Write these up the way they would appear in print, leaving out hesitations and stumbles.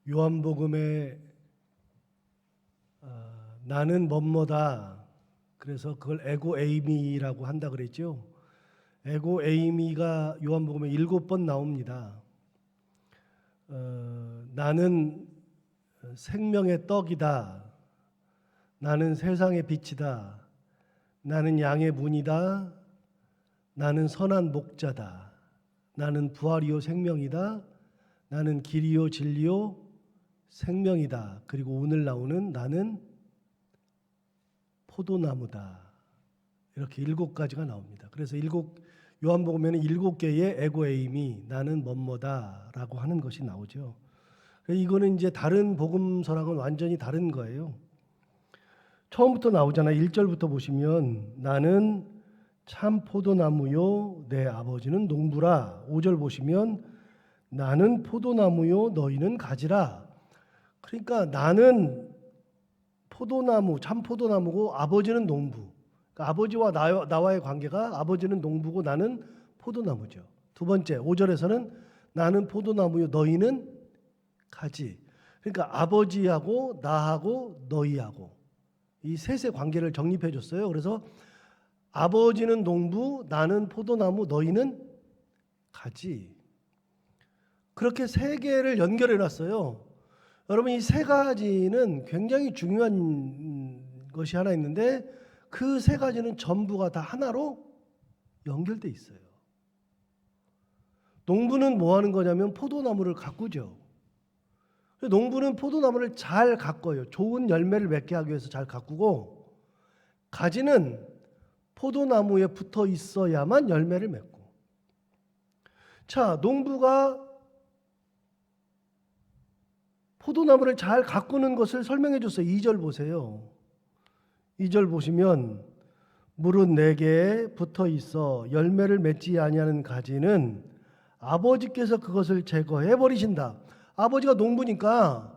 요한복음에 나는 뭐뭐다. 그래서 그걸 에고 에이미라고 한다 그랬죠. 에고 에이미가 요한복음에 7번 나옵니다. 나는 생명의 떡이다. 나는 세상의 빛이다. 나는 양의 문이다. 나는 선한 목자다. 나는 부활이요 생명이다. 나는 길이요 진리요 생명이다. 그리고 오늘 나오는 나는 포도나무다. 이렇게 7가지가 나옵니다. 그래서 요한복음에는 7개의 에고에임이 나는 뭐뭐다라고 하는 것이 나오죠. 이거는 이제 다른 복음서랑은 완전히 다른 거예요. 처음부터 나오잖아요. 1절부터 보시면 나는 참 포도나무요 내 아버지는 농부라. 5절 보시면 나는 포도나무요 너희는 가지라. 그러니까 나는 포도나무, 참 포도나무고 아버지는 농부. 그러니까 아버지와 나와의 관계가 아버지는 농부고 나는 포도나무죠. 두 번째 5절에서는 나는 포도나무요 너희는 가지. 그러니까 아버지하고 나하고 너희하고 이 셋의 관계를 정립해 줬어요. 그래서 아버지는 농부, 나는 포도나무, 너희는 가지. 그렇게 세 개를 연결해 놨어요. 여러분 이 세 가지는 굉장히 중요한 것이 하나 있는데 그 세 가지는 전부가 다 하나로 연결돼 있어요. 농부는 뭐 하는 거냐면 포도나무를 가꾸죠. 농부는 포도나무를 잘 가꿔요. 좋은 열매를 맺게 하기 위해서 잘 가꾸고, 가지는 포도나무에 붙어 있어야만 열매를 맺고. 자, 농부가 포도나무를 잘 가꾸는 것을 설명해 줬어요. 2절 보세요. 2절 보시면 무릇 내게 붙어 있어 열매를 맺지 아니하는 가지는 아버지께서 그것을 제거해 버리신다. 아버지가 농부니까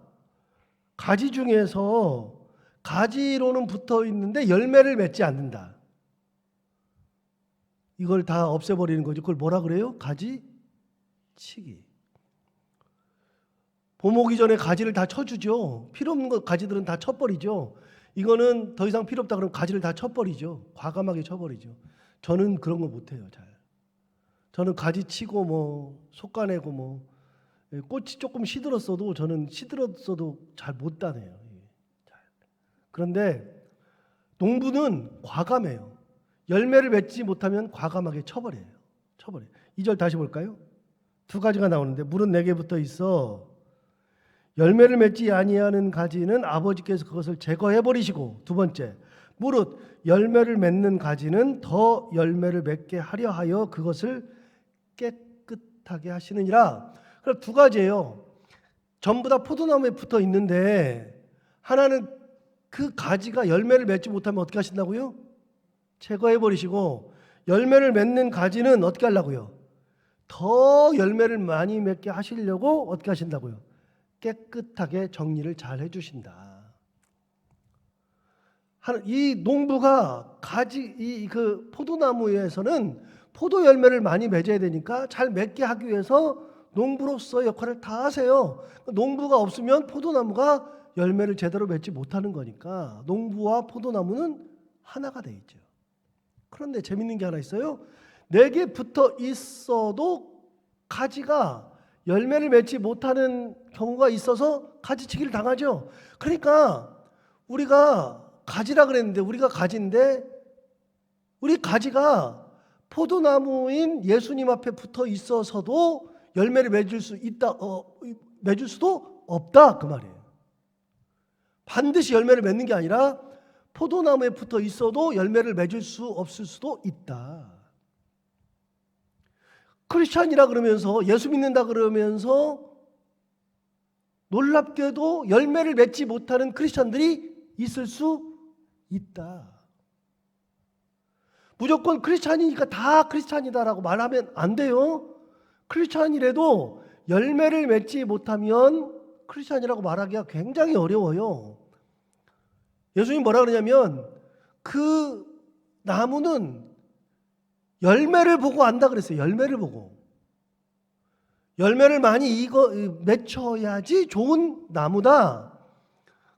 가지 중에서 가지로는 붙어 있는데 열매를 맺지 않는다. 이걸 다 없애버리는 거죠. 그걸 뭐라 그래요? 가지치기. 봄 오기 전에 가지를 다 쳐주죠. 필요 없는 거 가지들은 다 쳐버리죠. 이거는 더 이상 필요 없다 그러면 가지를 다 쳐버리죠. 과감하게 쳐버리죠. 저는 그런 거 못해요. 잘. 저는 가지 치고 뭐 솎아내고 뭐 꽃이 조금 시들었어도 저는 시들었어도 잘 못 따내요. 그런데 농부는 과감해요. 열매를 맺지 못하면 과감하게 쳐버려요. 2절 다시 볼까요? 두 가지가 나오는데 물은 내게 붙어 있어 열매를 맺지 아니하는 가지는 아버지께서 그것을 제거해 버리시고, 두 번째 무릇 열매를 맺는 가지는 더 열매를 맺게 하려 하여 그것을 깨끗하게 하시느니라. 그럼 두 가지예요. 전부 다 포도나무에 붙어 있는데 하나는 그 가지가 열매를 맺지 못하면 어떻게 하신다고요? 제거해 버리시고, 열매를 맺는 가지는 어떻게 하려고요? 더 열매를 많이 맺게 하시려고 어떻게 하신다고요? 깨끗하게 정리를 잘 해주신다. 이 농부가 그 포도나무에서는 포도 열매를 많이 맺어야 되니까 잘 맺게 하기 위해서 농부로서 역할을 다 하세요. 농부가 없으면 포도나무가 열매를 제대로 맺지 못하는 거니까 농부와 포도나무는 하나가 돼 있죠. 그런데 재밌는 게 하나 있어요. 내게 붙어 있어도 가지가 열매를 맺지 못하는 경우가 있어서 가지치기를 당하죠. 그러니까 우리가 가지라 그랬는데 우리가 가지인데 우리 가지가 포도나무인 예수님 앞에 붙어 있어서도 열매를 맺을 수 있다, 맺을 수도 없다 그 말이에요. 반드시 열매를 맺는 게 아니라 포도나무에 붙어 있어도 열매를 맺을 수 없을 수도 있다. 크리스찬이라 그러면서 예수 믿는다 그러면서 놀랍게도 열매를 맺지 못하는 크리스찬들이 있을 수 있다. 무조건 크리스찬이니까 다 크리스찬이다라고 말하면 안 돼요. 크리스찬이라도 열매를 맺지 못하면 크리스찬이라고 말하기가 굉장히 어려워요. 예수님 뭐라 그러냐면 그 나무는 열매를 보고 안다 그랬어요. 열매를 보고. 열매를 많이 맺혀야지 좋은 나무다.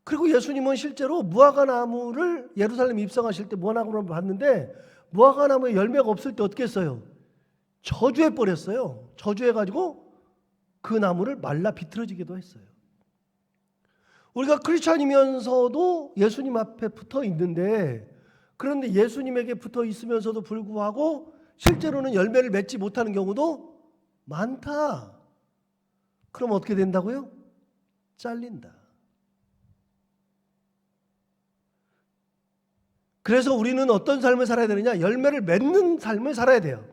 그리고 예수님은 실제로 무화과 나무를 예루살렘 입성하실 때 무화과 나무를 봤는데 무화과 나무에 열매가 없을 때 어떻게 했어요? 저주해 버렸어요. 저주해가지고 그 나무를 말라 비틀어지기도 했어요. 우리가 크리스찬이면서도 예수님 앞에 붙어 있는데, 그런데 예수님에게 붙어 있으면서도 불구하고 실제로는 열매를 맺지 못하는 경우도 많다. 그럼 어떻게 된다고요? 잘린다. 그래서 우리는 어떤 삶을 살아야 되느냐? 열매를 맺는 삶을 살아야 돼요.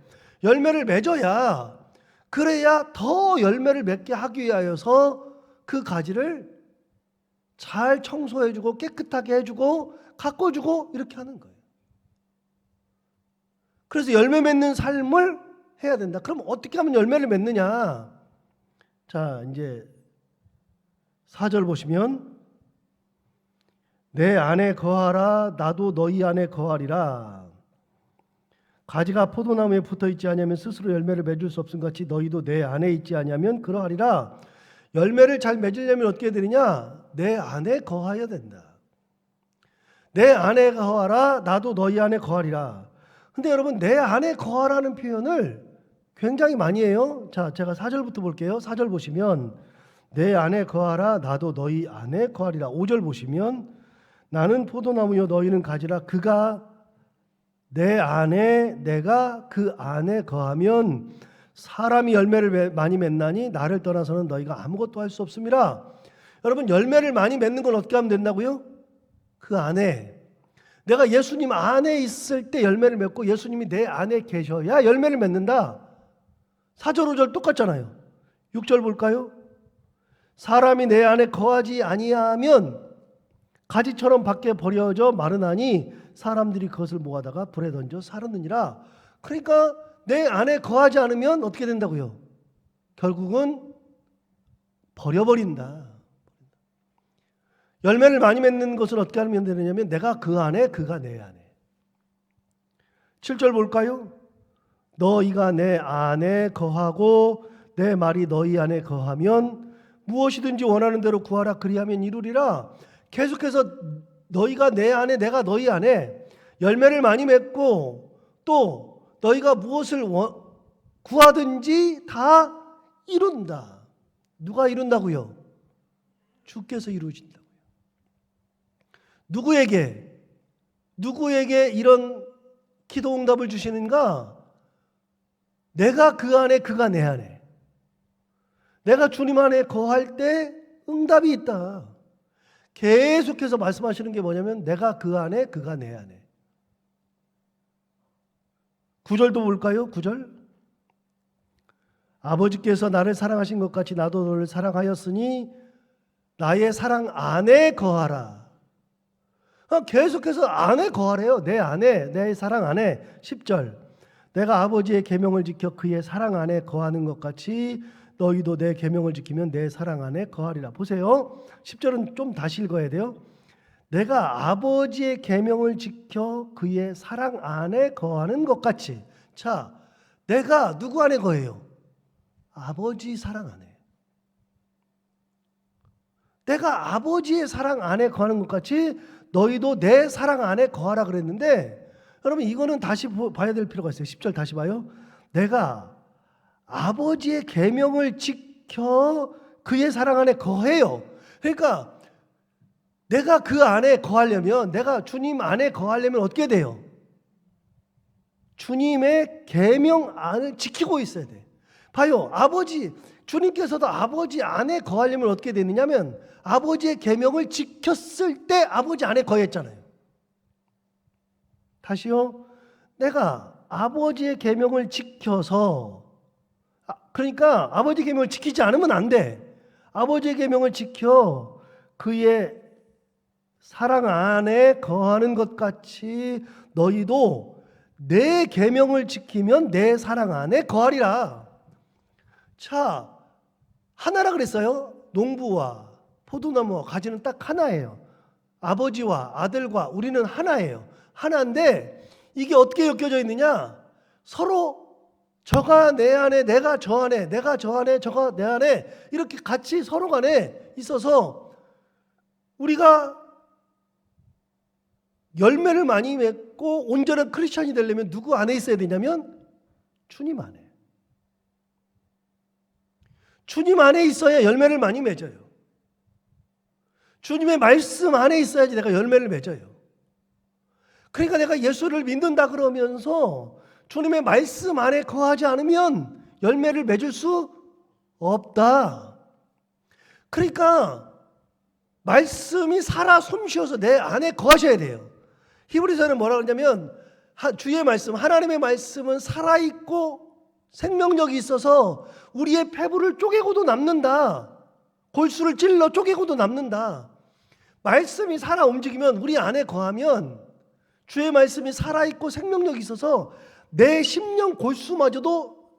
열매를 맺어야, 그래야 더 열매를 맺게 하기 위하여서 그 가지를 잘 청소해주고 깨끗하게 해주고 가꿔주고 이렇게 하는 거예요. 그래서 열매 맺는 삶을 해야 된다. 그럼 어떻게 하면 열매를 맺느냐? 자, 이제 4절 보시면 내 안에 거하라 나도 너희 안에 거하리라. 가지가 포도나무에 붙어 있지 아니하면 스스로 열매를 맺을 수 없음 같이 너희도 내 안에 있지 아니하면 그러하리라. 열매를 잘 맺으려면 어떻게 되느냐? 내 안에 거하여야 된다. 내 안에 거하라 나도 너희 안에 거하리라. 근데 여러분, 내 안에 거하라는 표현을 굉장히 많이 해요. 자, 제가 4절부터 볼게요. 4절 보시면 내 안에 거하라 나도 너희 안에 거하리라. 5절 보시면 나는 포도나무요 너희는 가지라. 그가 내 안에 내가 그 안에 거하면 사람이 열매를 많이 맺나니 나를 떠나서는 너희가 아무것도 할 수 없음이라. 여러분, 열매를 많이 맺는 건 어떻게 하면 된다고요? 그 안에, 내가 예수님 안에 있을 때 열매를 맺고 예수님이 내 안에 계셔야 열매를 맺는다. 4절 5절 똑같잖아요. 6절 볼까요? 사람이 내 안에 거하지 아니하면 가지처럼 밖에 버려져 마르나니 사람들이 그것을 모아다가 불에 던져 사르느니라. 그러니까 내 안에 거하지 않으면 어떻게 된다고요? 결국은 버려버린다. 열매를 많이 맺는 것을 어떻게 하면 되느냐면 내가 그 안에 그가 내 안에. 7절 볼까요? 너희가 내 안에 거하고 내 말이 너희 안에 거하면 무엇이든지 원하는 대로 구하라 그리하면 이루리라. 계속해서 너희가 내 안에 내가 너희 안에 열매를 많이 맺고 또 너희가 무엇을 구하든지 다 이룬다. 누가 이룬다고요? 주께서 이루신다고요. 누구에게 이런 기도 응답을 주시는가? 내가 그 안에 그가 내 안에. 내가 주님 안에 거할 때 응답이 있다. 계속해서 말씀하시는 게 뭐냐면 내가 그 안에 그가 내 안에. 9절도 볼까요? 9절. 아버지께서 나를 사랑하신 것 같이 나도 너를 사랑하였으니 나의 사랑 안에 거하라. 계속해서 안에 거하래요. 내 안에, 내 사랑 안에. 10절. 내가 아버지의 계명을 지켜 그의 사랑 안에 거하는 것 같이 너희도 내 계명을 지키면 내 사랑 안에 거하리라. 보세요. 10절은 좀 다시 읽어야 돼요. 내가 아버지의 계명을 지켜 그의 사랑 안에 거하는 것 같이. 자, 내가 누구 안에 거해요? 아버지 사랑 안에. 내가 아버지의 사랑 안에 거하는 것 같이 너희도 내 사랑 안에 거하라 그랬는데, 여러분 이거는 다시 봐야 될 필요가 있어요. 10절 다시 봐요. 내가 아버지의 계명을 지켜 그의 사랑 안에 거해요. 그러니까 내가 그 안에 거하려면, 내가 주님 안에 거하려면 어떻게 돼요? 주님의 계명 안을 지키고 있어야 돼. 봐요. 주님께서도 아버지 안에 거하려면 어떻게 되느냐면 아버지의 계명을 지켰을 때 아버지 안에 거했잖아요. 다시요. 내가 아버지의 계명을 지켜서, 그러니까 아버지 계명을 지키지 않으면 안 돼. 아버지의 계명을 지켜 그의 사랑 안에 거하는 것 같이 너희도 내 계명을 지키면 내 사랑 안에 거하리라. 자, 하나라 그랬어요. 농부와 포도나무와 가지는 딱 하나예요. 아버지와 아들과 우리는 하나예요. 하나인데 이게 어떻게 엮여져 있느냐? 서로 저가 내 안에, 내가 저 안에, 내가 저 안에, 저가 내 안에 이렇게 같이 서로 간에 있어서 우리가 열매를 많이 맺고 온전한 크리스천이 되려면 누구 안에 있어야 되냐면 주님 안에. 주님 안에 있어야 열매를 많이 맺어요. 주님의 말씀 안에 있어야지 내가 열매를 맺어요. 그러니까 내가 예수를 믿는다 그러면서 주님의 말씀 안에 거하지 않으면 열매를 맺을 수 없다. 그러니까 말씀이 살아 숨쉬어서 내 안에 거하셔야 돼요. 히브리서는 뭐라고 하냐면 주의 말씀, 하나님의 말씀은 살아있고 생명력이 있어서 우리의 폐부를 쪼개고도 남는다. 골수를 찔러 쪼개고도 남는다. 말씀이 살아 움직이면 우리 안에 거하면 주의 말씀이 살아있고 생명력이 있어서 내 심령 골수마저도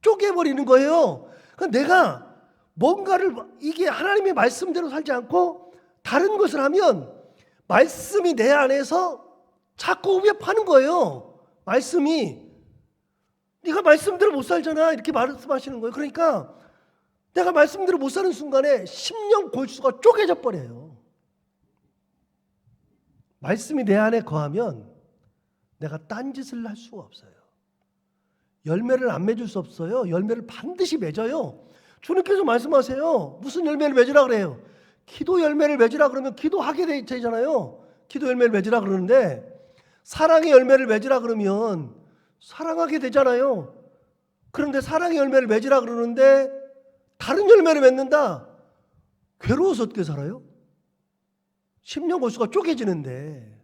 쪼개버리는 거예요. 그러니까 내가 뭔가를 이게 하나님의 말씀대로 살지 않고 다른 것을 하면 말씀이 내 안에서 자꾸 위협하는 거예요. 말씀이 네가 말씀대로 못 살잖아 이렇게 말씀하시는 거예요. 그러니까 내가 말씀대로 못 사는 순간에 심령 골수가 쪼개져 버려요. 말씀이 내 안에 거하면 내가 딴짓을 할 수가 없어요. 열매를 안 맺을 수 없어요. 열매를 반드시 맺어요. 주님께서 말씀하세요. 무슨 열매를 맺으라 그래요? 기도 열매를 맺으라 그러면 기도하게 되잖아요. 기도 열매를 맺으라 그러는데 사랑의 열매를 맺으라 그러면 사랑하게 되잖아요. 그런데 사랑의 열매를 맺으라 그러는데 다른 열매를 맺는다. 괴로워서 어떻게 살아요? 심령 골수가 쪼개지는데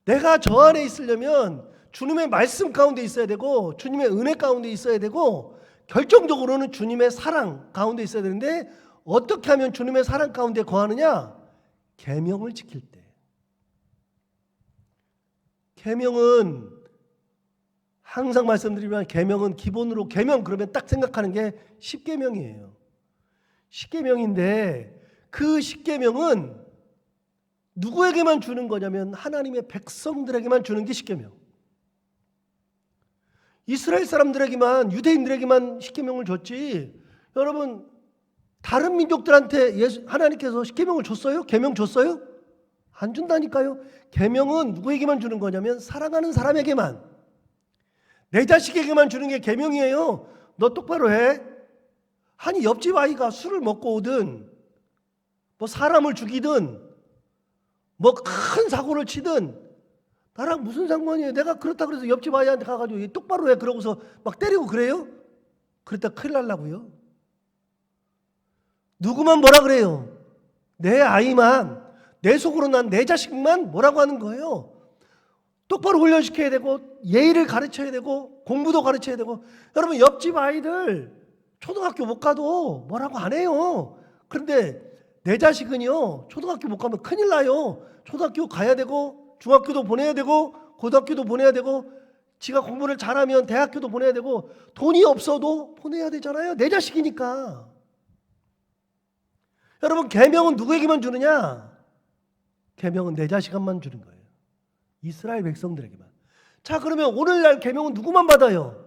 내가 저 안에 있으려면 주님의 말씀 가운데 있어야 되고 주님의 은혜 가운데 있어야 되고 결정적으로는 주님의 사랑 가운데 있어야 되는데 어떻게 하면 주님의 사랑 가운데 거하느냐? 계명을 지킬 때. 계명은 항상 말씀드리면 계명은 기본으로 계명 그러면 딱 생각하는 게 십계명이에요. 십계명인데 그 십계명은 누구에게만 주는 거냐면 하나님의 백성들에게만 주는 게 십계명. 이스라엘 사람들에게만 유대인들에게만 십계명을 줬지. 여러분 다른 민족들한테 하나님께서 십계명을 줬어요? 계명 줬어요? 안 준다니까요. 계명은 누구에게만 주는 거냐면 사랑하는 사람에게만, 내 자식에게만 주는 게 계명이에요. 너 똑바로 해. 아니 옆집 아이가 술을 먹고 오든 뭐 사람을 죽이든 뭐 큰 사고를 치든 나랑 무슨 상관이에요. 내가 그렇다 그래서 옆집 아이한테 가가지고 똑바로 해 그러고서 막 때리고 그래요? 그랬다 큰일 날라고요. 누구만 뭐라 그래요? 내 아이만, 내 속으로 난 내 자식만 뭐라고 하는 거예요. 똑바로 훈련시켜야 되고 예의를 가르쳐야 되고 공부도 가르쳐야 되고. 여러분 옆집 아이들 초등학교 못 가도 뭐라고 안 해요. 그런데 내 자식은요 초등학교 못 가면 큰일 나요. 초등학교 가야 되고 중학교도 보내야 되고 고등학교도 보내야 되고 지가 공부를 잘하면 대학교도 보내야 되고 돈이 없어도 보내야 되잖아요. 내 자식이니까. 여러분 계명은 누구에게만 주느냐? 계명은 내 자식만 주는 거예요. 이스라엘 백성들에게만. 자 그러면 오늘날 계명은 누구만 받아요?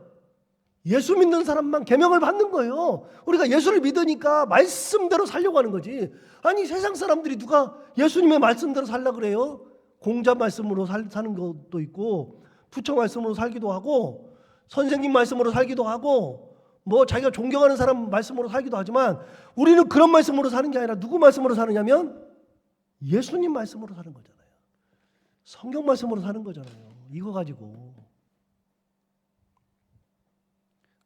예수 믿는 사람만 계명을 받는 거예요. 우리가 예수를 믿으니까 말씀대로 살려고 하는 거지. 아니 세상 사람들이 누가 예수님의 말씀대로 살려고 그래요? 공자 말씀으로 사는 것도 있고 부처 말씀으로 살기도 하고 선생님 말씀으로 살기도 하고 뭐 자기가 존경하는 사람 말씀으로 살기도 하지만 우리는 그런 말씀으로 사는 게 아니라 누구 말씀으로 사느냐면 예수님 말씀으로 사는 거잖아요. 성경 말씀으로 사는 거잖아요. 이거 가지고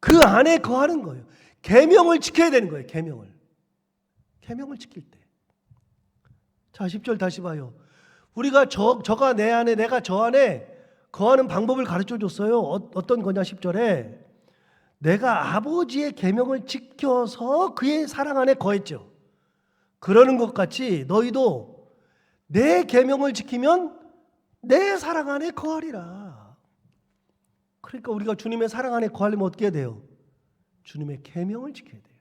그 안에 거하는 거예요. 계명을 지켜야 되는 거예요. 계명을 지킬 때. 자 10절 다시 봐요. 우리가 저가 내 안에 내가 저 안에 거하는 방법을 가르쳐 줬어요. 어떤 거냐 10절에 내가 아버지의 계명을 지켜서 그의 사랑 안에 거했죠. 그러는 것 같이 너희도 내 계명을 지키면 내 사랑 안에 거하리라. 그러니까 우리가 주님의 사랑 안에 거하려면 어떻게 해야 돼요? 주님의 계명을 지켜야 돼요.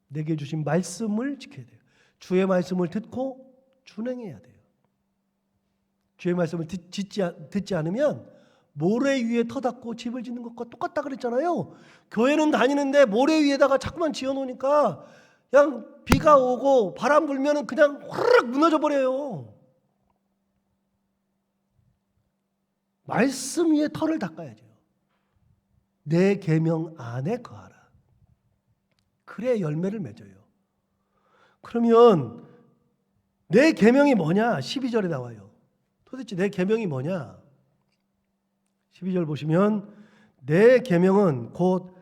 내게 주신 말씀을 지켜야 돼요. 주의 말씀을 듣고 준행해야 돼요. 주의 말씀을 듣지 않으면 모래 위에 터 닦고 집을 짓는 것과 똑같다 그랬잖아요. 교회는 다니는데 모래 위에다가 자꾸만 지어놓으니까 그냥 비가 오고 바람 불면은 그냥 후루룩 무너져 버려요. 말씀 위에 터를 닦아야죠. 내 계명 안에 거하라. 그래야 열매를 맺어요. 그러면 내 계명이 뭐냐? 12절에 나와요. 도대체 내 계명이 뭐냐? 12절 보시면 내 계명은 곧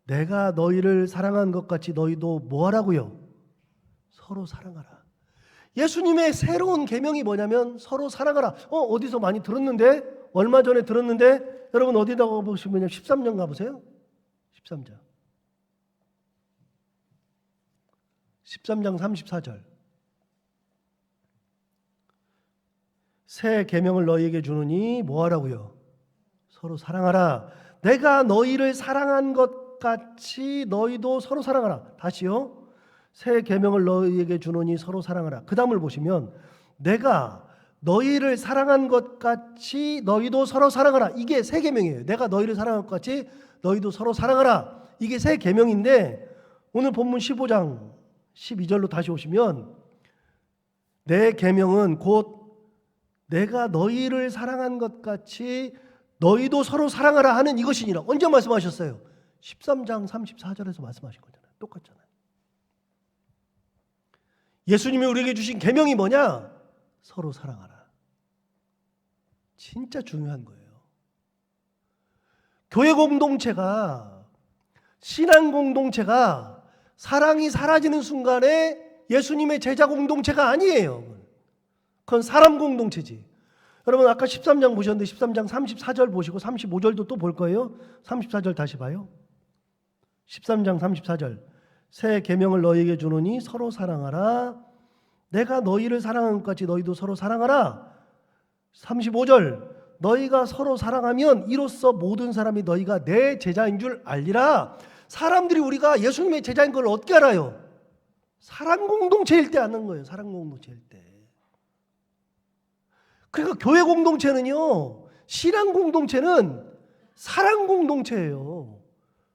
내가 너희를 사랑한 것 같이 너희도 뭐 하라고요? 서로 사랑하라. 예수님의 새로운 계명이 뭐냐면 서로 사랑하라. 어디서 많이 들었는데? 얼마 전에 들었는데? 여러분 어디다가 보시면 13장 가보세요. 13장. 13장 34절. 새 계명을 너희에게 주노니 뭐 하라고요? 서로 사랑하라. 내가 너희를 사랑한 것 같이 너희도 서로 사랑하라. 다시요. 새 계명을 너희에게 주노니 서로 사랑하라. 그 다음을 보시면 내가 너희를 사랑한 것 같이 너희도 서로 사랑하라. 이게 새 계명이에요. 내가 너희를 사랑한 것 같이 너희도 서로 사랑하라. 이게 새 계명인데 오늘 본문 15장 12절로 다시 오시면 내 계명은 곧 내가 너희를 사랑한 것 같이 너희도 서로 사랑하라 하는 이것이니라. 언제 말씀하셨어요? 13장 34절에서 말씀하신 거잖아요. 똑같잖아요. 예수님이 우리에게 주신 계명이 뭐냐? 서로 사랑하라. 진짜 중요한 거예요. 교회 공동체가, 신앙 공동체가 사랑이 사라지는 순간에 예수님의 제자 공동체가 아니에요. 그건 사람 공동체지. 여러분 아까 13장 보셨는데 13장 34절 보시고 35절도 또 볼 거예요. 34절 다시 봐요. 13장 34절. 새 계명을 너희에게 주노니 서로 사랑하라. 내가 너희를 사랑한 것 같이 너희도 서로 사랑하라. 35절. 너희가 서로 사랑하면 이로써 모든 사람이 너희가 내 제자인 줄 알리라. 사람들이 우리가 예수님의 제자인 걸 어떻게 알아요? 사랑 공동체일 때 아는 거예요. 사랑 공동체일 때. 그러니까 교회 공동체는요, 신앙 공동체는 사랑 공동체예요.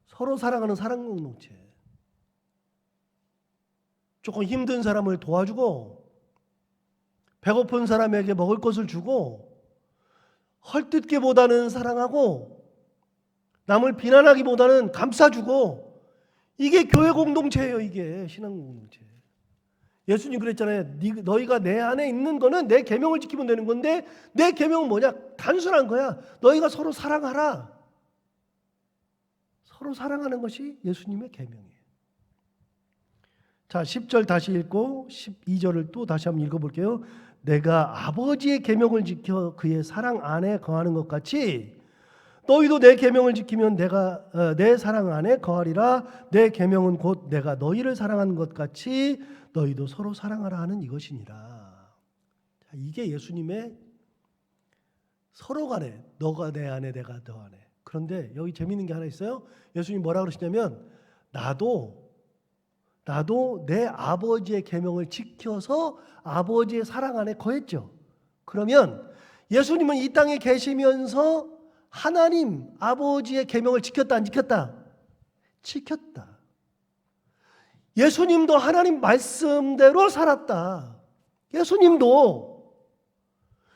서로 사랑하는 사랑 공동체. 조금 힘든 사람을 도와주고 배고픈 사람에게 먹을 것을 주고 헐뜯기보다는 사랑하고 남을 비난하기보다는 감싸주고 이게 교회 공동체예요. 이게 신앙 공동체. 예수님 그랬잖아요. 너희가 내 안에 있는 거는 내 계명을 지키면 되는 건데 내 계명은 뭐냐? 단순한 거야. 너희가 서로 사랑하라. 서로 사랑하는 것이 예수님의 계명이에요. 자, 10절 다시 읽고 12절을 또 다시 한번 읽어볼게요. 내가 아버지의 계명을 지켜 그의 사랑 안에 거하는 것 같이 너희도 내 계명을 지키면 내가 내 사랑 안에 거하리라. 내 계명은 곧 내가 너희를 사랑한 것 같이 너희도 서로 사랑하라 하는 이것이니라. 이게 예수님의 서로 간에 너가 내 안에 내가 너 안에. 그런데 여기 재미있는 게 하나 있어요. 예수님 뭐라 그러시냐면 나도 내 아버지의 계명을 지켜서 아버지의 사랑 안에 거했죠. 그러면 예수님은 이 땅에 계시면서 하나님 아버지의 계명을 지켰다 안 지켰다? 지켰다. 예수님도 하나님 말씀대로 살았다. 예수님도.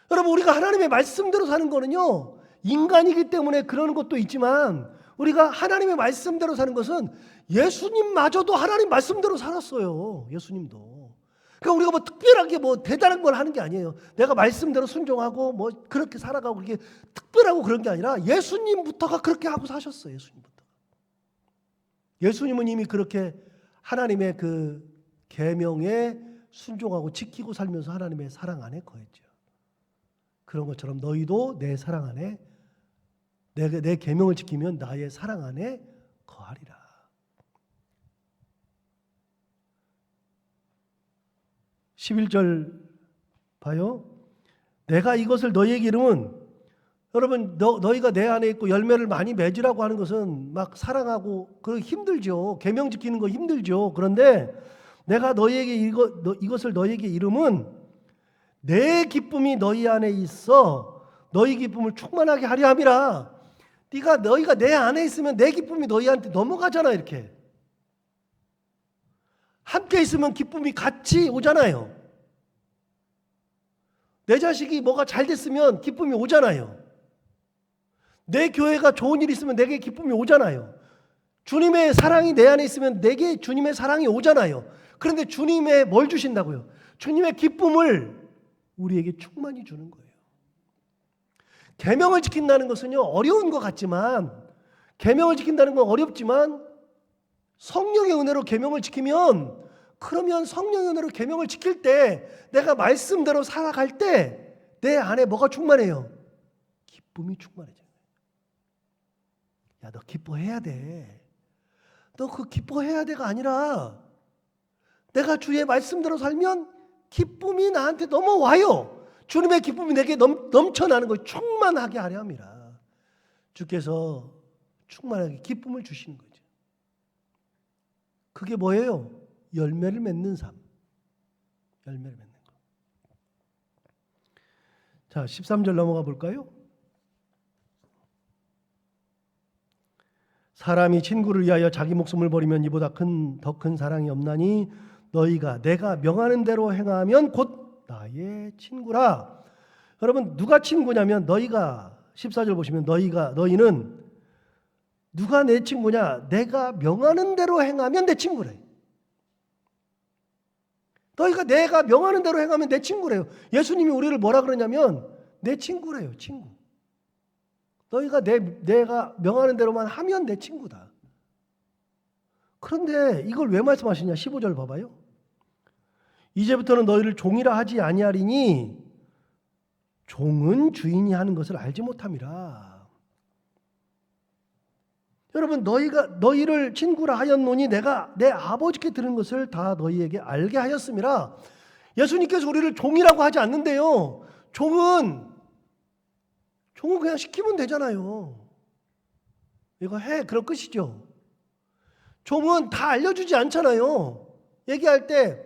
여러분 우리가 하나님의 말씀대로 사는 거는요, 인간이기 때문에 그러는 것도 있지만 우리가 하나님의 말씀대로 사는 것은 예수님마저도 하나님 말씀대로 살았어요. 예수님도. 그러니까 우리가 뭐 특별하게 뭐 대단한 걸 하는 게 아니에요. 내가 말씀대로 순종하고 뭐 그렇게 살아가고 그렇게 특별하고 그런 게 아니라 예수님부터가 그렇게 하고 사셨어요. 예수님부터. 예수님은 이미 그렇게 하나님의 그 계명에 순종하고 지키고 살면서 하나님의 사랑 안에 거했죠. 그런 것처럼 너희도 내 사랑 안에 내 계명을 지키면 나의 사랑 안에 거하리라. (11절) 봐요. 내가 이것을 너희에게 이름은 여러분 너희가 내 안에 있고 열매를 많이 맺으라고 하는 것은 막 사랑하고 그 힘들죠. 계명 지키는 거 힘들죠. 그런데 내가 너희에게 이것을 너희에게 이름은 내 기쁨이 너희 안에 있어 너희 기쁨을 충만하게 하려 함이라. 너희가 내 안에 있으면 내 기쁨이 너희한테 넘어가잖아. 이렇게 함께 있으면 기쁨이 같이 오잖아요. 내 자식이 뭐가 잘 됐으면 기쁨이 오잖아요. 내 교회가 좋은 일이 있으면 내게 기쁨이 오잖아요. 주님의 사랑이 내 안에 있으면 내게 주님의 사랑이 오잖아요. 그런데 주님의 뭘 주신다고요? 주님의 기쁨을 우리에게 충만히 주는 거예요. 계명을 지킨다는 것은요, 어려운 것 같지만, 계명을 지킨다는 건 어렵지만 성령의 은혜로 계명을 지키면, 그러면 성령의 은혜로 계명을 지킬 때 내가 말씀대로 살아갈 때 내 안에 뭐가 충만해요? 기쁨이 충만해져요. 야, 너 기뻐해야 돼. 너 그 기뻐해야 돼가 아니라 내가 주의 말씀대로 살면 기쁨이 나한테 넘어와요. 주님의 기쁨이 내게 넘쳐나는 걸 충만하게 하려 합니다. 주께서 충만하게 기쁨을 주시는 거죠. 그게 뭐예요? 열매를 맺는 삶. 열매를 맺는 거. 자, 13절 넘어가 볼까요? 사람이 친구를 위하여 자기 목숨을 버리면 이보다 더 큰 사랑이 없나니 너희가 내가 명하는 대로 행하면 곧 나의 친구라. 여러분, 누가 친구냐면 너희가 14절 보시면 너희는 누가 내 친구냐? 내가 명하는 대로 행하면 내 친구래. 너희가 내가 명하는 대로 행하면 내 친구래요. 예수님이 우리를 뭐라 그러냐면 내 친구래요. 친구. 너희가 내가 명하는 대로만 하면 내 친구다. 그런데 이걸 왜 말씀하시냐? 15절 봐봐요. 이제부터는 너희를 종이라 하지 아니하리니 종은 주인이 하는 것을 알지 못함이라. 여러분, 너희를 친구라 하였노니 내가 내 아버지께 들은 것을 다 너희에게 알게 하였음이라. 예수님께서 우리를 종이라고 하지 않는데요. 종은 그냥 시키면 되잖아요. 이거 해, 그런 끝이죠. 종은 다 알려주지 않잖아요. 얘기할 때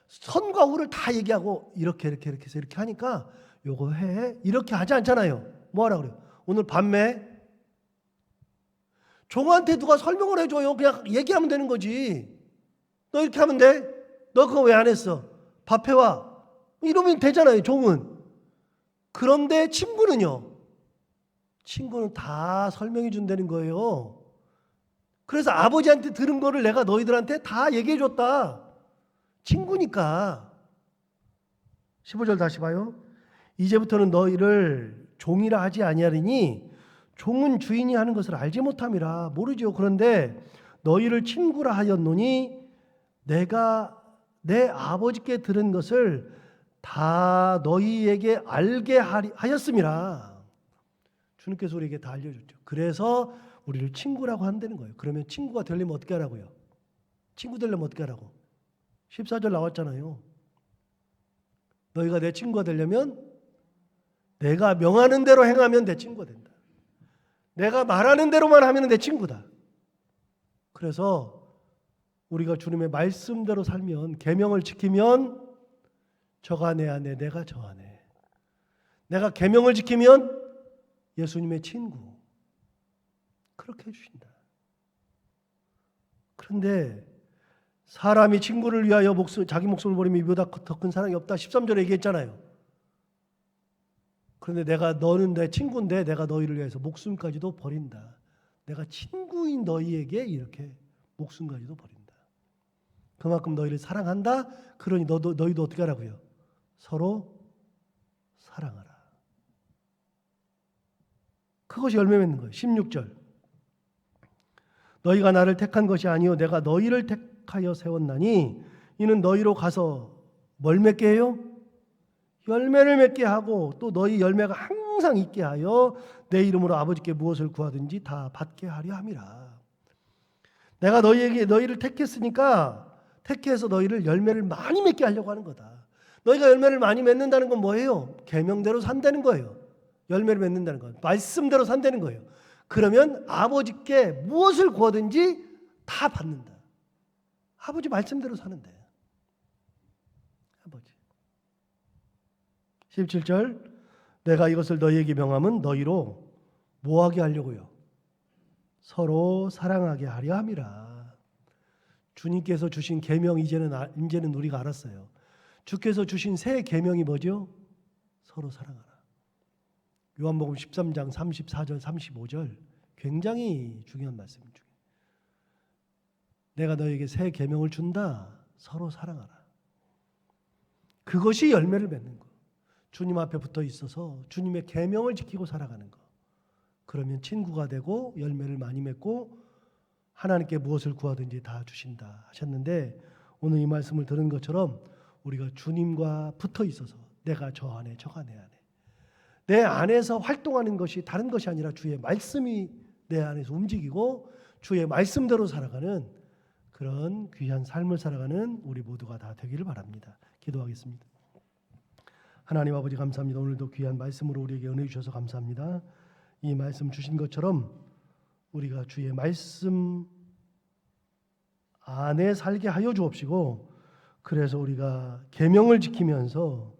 선과 후를 다 얘기하고 이렇게 해서 이렇게 하니까 요거 해, 이렇게 하지 않잖아요. 뭐 하라 그래요? 오늘 밤매. 종한테 누가 설명을 해줘요? 그냥 얘기하면 되는 거지. 너 이렇게 하면 돼? 너 그거 왜 안 했어? 밥 해와. 이러면 되잖아요, 종은. 그런데 친구는요. 친구는 다 설명해 준다는 거예요. 그래서 아버지한테 들은 거를 내가 너희들한테 다 얘기해 줬다. 친구니까. 15절 다시 봐요. 이제부터는 너희를 종이라 하지 아니하리니 종은 주인이 하는 것을 알지 못함이라. 모르죠. 그런데 너희를 친구라 하였노니 내가 내 아버지께 들은 것을 다 너희에게 알게 하였음이라. 주님께서 우리에게 다 알려줬죠. 그래서 우리를 친구라고 한다는 거예요. 그러면 친구가 되려면 어떻게 하라고요? 친구 되려면 어떻게 하라고? 14절 나왔잖아요. 너희가 내 친구가 되려면 내가 명하는 대로 행하면 내 친구가 된다. 내가 말하는 대로만 하면 내 친구다. 그래서 우리가 주님의 말씀대로 살면, 계명을 지키면 저가 내 안에, 내가 저 안에. 내가 계명을 지키면 예수님의 친구. 그렇게 해주신다. 그런데 사람이 친구를 위하여 자기 목숨을 버리면 이보다 더 큰 사랑이 없다. 13절에 얘기했잖아요. 그런데 너는 내 친구인데 내가 너희를 위해서 목숨까지도 버린다. 내가 친구인 너희에게 이렇게 목숨까지도 버린다. 그만큼 너희를 사랑한다. 그러니 너희도 어떻게 하라고요? 서로 사랑하라. 그것이 열매 맺는 거예요. 16절. 너희가 나를 택한 것이 아니요 내가 너희를 택하여 세웠나니 이는 너희로 가서 뭘 맺게 해요? 열매를 맺게 하고 또 너희 열매가 항상 있게 하여 내 이름으로 아버지께 무엇을 구하든지 다 받게 하려 함이라. 내가 너희를 택했으니까 택해서 너희를 열매를 많이 맺게 하려고 하는 거다. 너희가 열매를 많이 맺는다는 건 뭐예요? 계명대로 산다는 거예요. 열매를 맺는다는 건 말씀대로 산다는 거예요. 그러면 아버지께 무엇을 구하든지 다 받는다. 아버지 말씀대로 사는데. 아버지. 17절. 내가 이것을 너희에게 명함은 너희로 뭐하게 하려고요? 서로 사랑하게 하려 함이라. 주님께서 주신 계명 이제는 우리가 알았어요. 주께서 주신 새 계명이 뭐죠? 서로 사랑하라. 요한복음 13장 34절 35절 굉장히 중요한 말씀이죠. 내가 너에게 새 계명을 준다. 서로 사랑하라. 그것이 열매를 맺는 거. 주님 앞에 붙어 있어서 주님의 계명을 지키고 살아가는 거. 그러면 친구가 되고 열매를 많이 맺고 하나님께 무엇을 구하든지 다 주신다 하셨는데, 오늘 이 말씀을 들은 것처럼 우리가 주님과 붙어 있어서 내가 저 안에 저가 내 안에, 내 안에서 활동하는 것이 다른 것이 아니라 주의 말씀이 내 안에서 움직이고 주의 말씀대로 살아가는 그런 귀한 삶을 살아가는 우리 모두가 다 되기를 바랍니다. 기도하겠습니다. 하나님 아버지 감사합니다. 오늘도 귀한 말씀으로 우리에게 은혜 주셔서 감사합니다. 이 말씀 주신 것처럼 우리가 주의 말씀 안에 살게 하여 주옵시고, 그래서 우리가 계명을 지키면서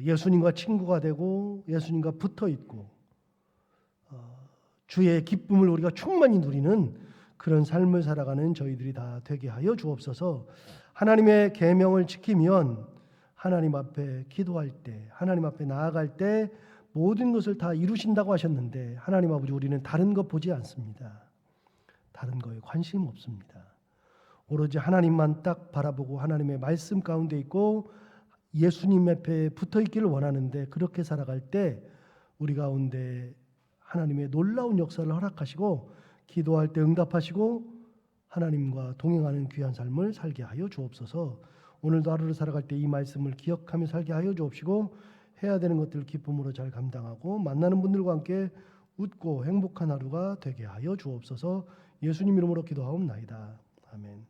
예수님과 친구가 되고 예수님과 붙어 있고 주의 기쁨을 우리가 충만히 누리는 그런 삶을 살아가는 저희들이 다 되게 하여 주옵소서. 하나님의 계명을 지키면 하나님 앞에 기도할 때, 하나님 앞에 나아갈 때 모든 것을 다 이루신다고 하셨는데, 하나님 아버지 우리는 다른 것 보지 않습니다. 다른 거에 관심 없습니다. 오로지 하나님만 딱 바라보고 하나님의 말씀 가운데 있고 예수님 앞에 붙어 있기를 원하는데, 그렇게 살아갈 때 우리 가운데 하나님의 놀라운 역사를 허락하시고 기도할 때 응답하시고 하나님과 동행하는 귀한 삶을 살게 하여 주옵소서. 오늘도 하루를 살아갈 때 이 말씀을 기억하며 살게 하여 주옵시고, 해야 되는 것들을 기쁨으로 잘 감당하고 만나는 분들과 함께 웃고 행복한 하루가 되게 하여 주옵소서. 예수님 이름으로 기도하옵나이다. 아멘.